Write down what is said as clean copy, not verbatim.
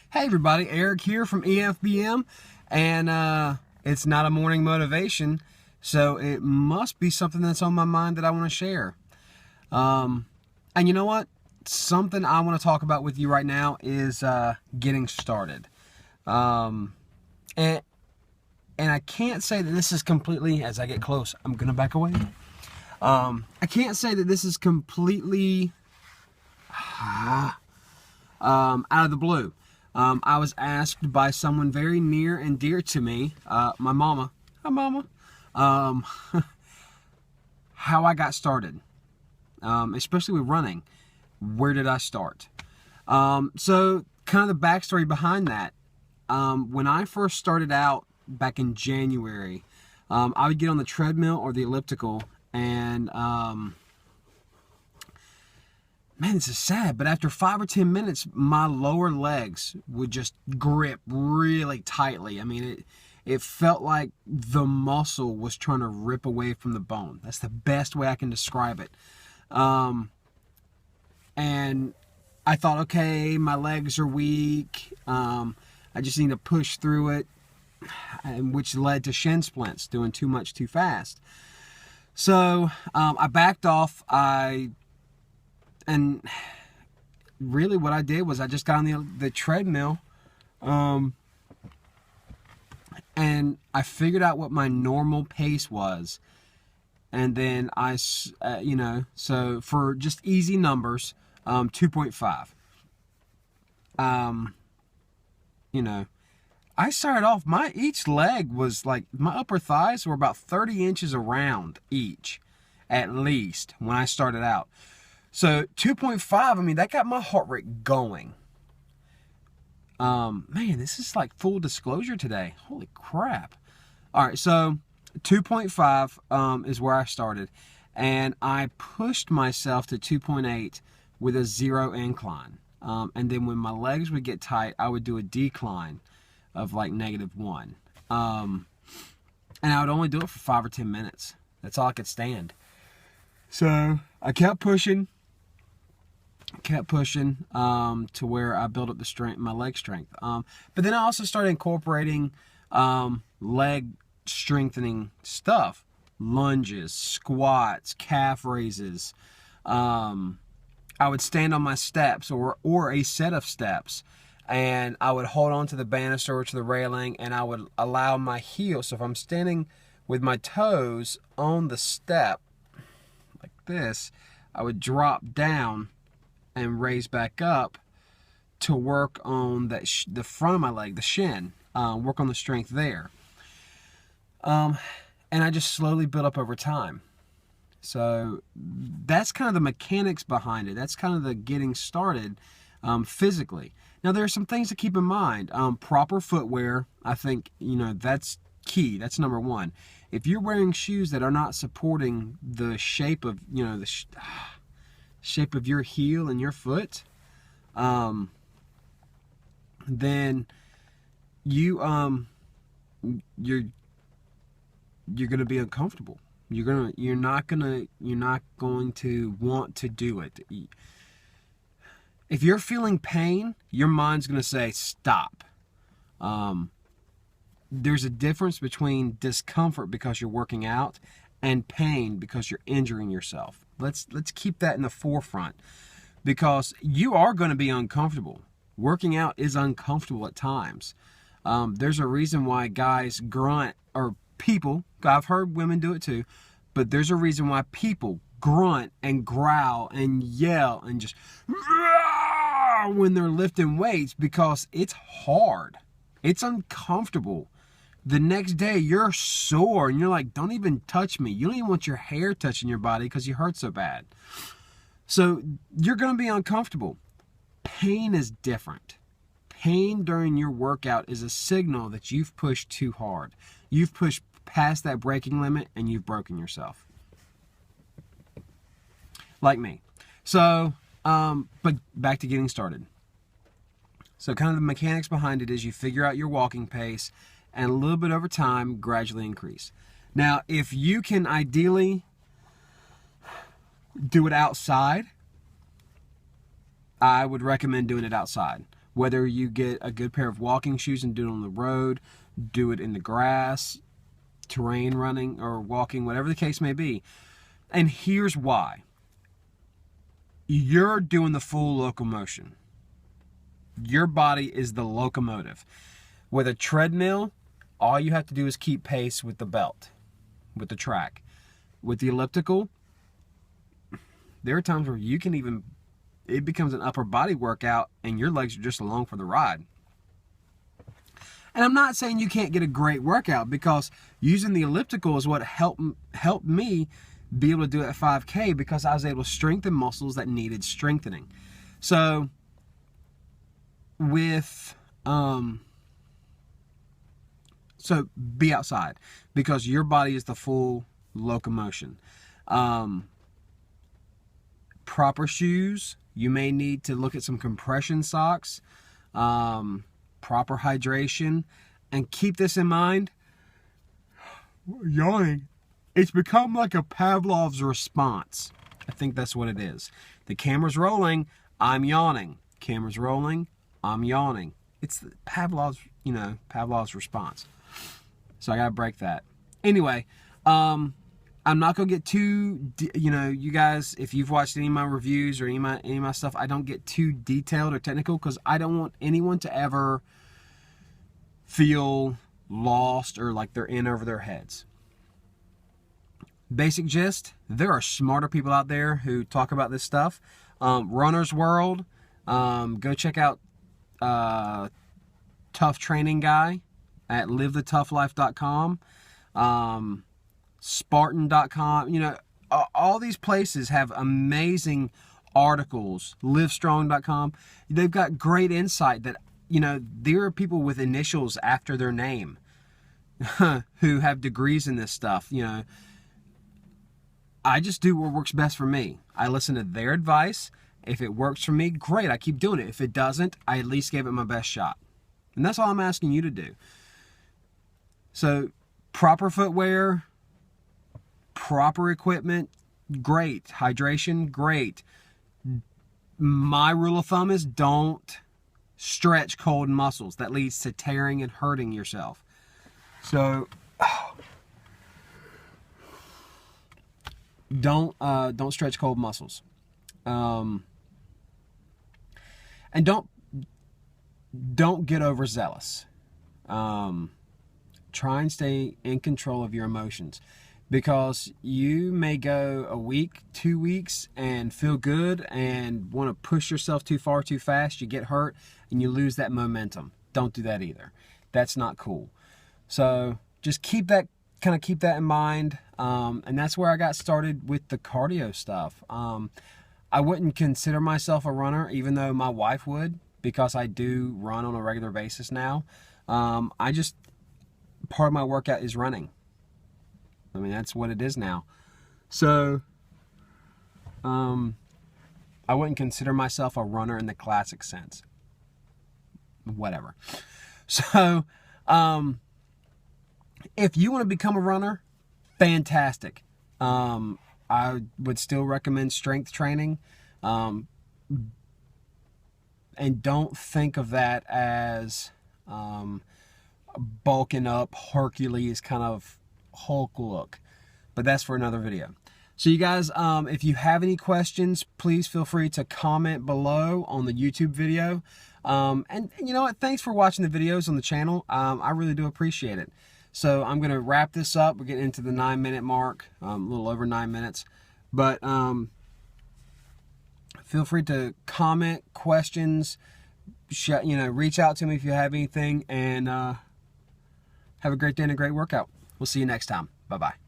Hey everybody, Eric here from EFBM, and it's not a morning motivation, so it must be something that's on my mind that I want to share. And you know what? Something I want to talk about with you right now is getting started. And I can't say that this is completely, as I get close, I'm going to back away. I can't say that this is completely out of the blue. I was asked by someone very near and dear to me, my mama, hi mama, how I got started, especially with running. Where did I start? So kind of the backstory behind that. When I first started out back in January, I would get on the treadmill or the elliptical, and man, this is sad, but after 5 or 10 minutes, my lower legs would just grip really tightly. I mean, it felt like the muscle was trying to rip away from the bone. That's the best way I can describe it. And I thought, okay, my legs are weak. I just need to push through it, which led to shin splints, doing too much too fast. So I backed off. And really what I did was I just got on the treadmill, and I figured out what my normal pace was. And then so for just easy numbers, 2.5. I started off, each leg was like, my upper thighs were about 30 inches around each, at least, when I started out. So 2.5, I mean, that got my heart rate going. Man, this is like full disclosure today. Holy crap. All right, so 2.5 is where I started. And I pushed myself to 2.8 with a 0 incline. And then when my legs would get tight, I would do a decline of like -1. And I would only do it for 5 or 10 minutes. That's all I could stand. So I kept pushing to where I built up the strength, my leg strength. But then I also started incorporating leg strengthening stuff, lunges, squats, calf raises. I would stand on my steps or a set of steps, and I would hold on to the banister or to the railing, and I would allow my heel. So if I'm standing with my toes on the step like this, I would drop down and raise back up to work on the front of my leg, the shin, work on the strength there. And I just slowly built up over time. So that's kind of the mechanics behind it. That's kind of the getting started physically. Now there are some things to keep in mind. Proper footwear, I think, that's key. That's number one. If you're wearing shoes that are not supporting the shape of, shape of your heel and your foot, then you're gonna be uncomfortable. You're not going to want to do it. If you're feeling pain, your mind's gonna say stop. There's a difference between discomfort because you're working out and pain because you're injuring yourself. Let's keep that in the forefront, because you are going to be uncomfortable. Working out is uncomfortable at times. There's a reason why guys grunt, or people, I've heard women do it too, but there's a reason why people grunt and growl and yell and just when they're lifting weights, because it's hard. It's uncomfortable. The next day you're sore and you're like, don't even touch me. You don't even want your hair touching your body because you hurt so bad. So you're going to be uncomfortable. Pain is different. Pain during your workout is a signal that you've pushed too hard. You've pushed past that braking limit and you've broken yourself. Like me. So, but back to getting started. So kind of the mechanics behind it is you figure out your walking pace, and a little bit over time, gradually increase. Now, if you can ideally do it outside, I would recommend doing it outside. Whether you get a good pair of walking shoes and do it on the road, do it in the grass, terrain running or walking, whatever the case may be. And here's why. You're doing the full locomotion. Your body is the locomotive. With a treadmill, all you have to do is keep pace with the belt, with the track. With the elliptical, there are times where you can even, it becomes an upper body workout and your legs are just along for the ride. And I'm not saying you can't get a great workout, because using the elliptical is what helped me be able to do it at 5K, because I was able to strengthen muscles that needed strengthening. So with so be outside, because your body is the full locomotion. Proper shoes, you may need to look at some compression socks, proper hydration, and keep this in mind. Yawning. It's become like a Pavlov's response. I think that's what it is. The camera's rolling, I'm yawning. Camera's rolling, I'm yawning. It's Pavlov's, Pavlov's response. So I gotta break that. Anyway, I'm not gonna get too, you guys, if you've watched any of my reviews or any of my stuff, I don't get too detailed or technical, because I don't want anyone to ever feel lost or like they're in over their heads. Basic gist, there are smarter people out there who talk about this stuff. Runner's World, go check out Tough Training Guy at livethetoughlife.com, Spartan.com. All these places have amazing articles. Livestrong.com. They've got great insight that, there are people with initials after their name who have degrees in this stuff. I just do what works best for me. I listen to their advice. If it works for me, great, I keep doing it. If it doesn't, I at least gave it my best shot. And that's all I'm asking you to do. So, proper footwear, proper equipment, great. Hydration, great. My rule of thumb is don't stretch cold muscles. That leads to tearing and hurting yourself. So, don't stretch cold muscles. And don't get overzealous. Try and stay in control of your emotions, because you may go a week, 2 weeks, and feel good and want to push yourself too far too fast. You get hurt and you lose that momentum. Don't do that either. That's not cool. So just keep that in mind. And that's where I got started with the cardio stuff. I wouldn't consider myself a runner, even though my wife would, because I do run on a regular basis now. Part of my workout is running. I mean, that's what it is now. So, I wouldn't consider myself a runner in the classic sense. Whatever. So, if you want to become a runner, fantastic. I would still recommend strength training. And don't think of that as bulking up, Hercules kind of Hulk look. But that's for another video. So you guys, if you have any questions, please feel free to comment below on the YouTube video. And you know what? Thanks for watching the videos on the channel. I really do appreciate it. So I'm going to wrap this up. We're getting into the 9-minute mark, a little over 9 minutes. But feel free to comment, questions, reach out to me if you have anything. And have a great day and a great workout. We'll see you next time. Bye-bye.